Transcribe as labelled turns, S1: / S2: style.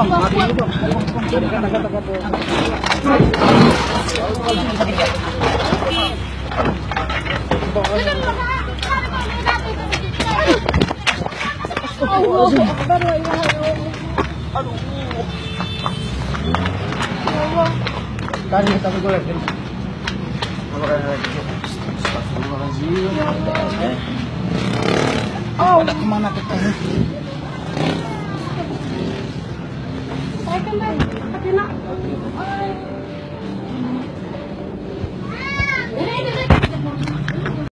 S1: bang, mati ini bang. Kata-kata. Aduh. Tadi kita golek. Oh, kemana kita? Saya kan nak.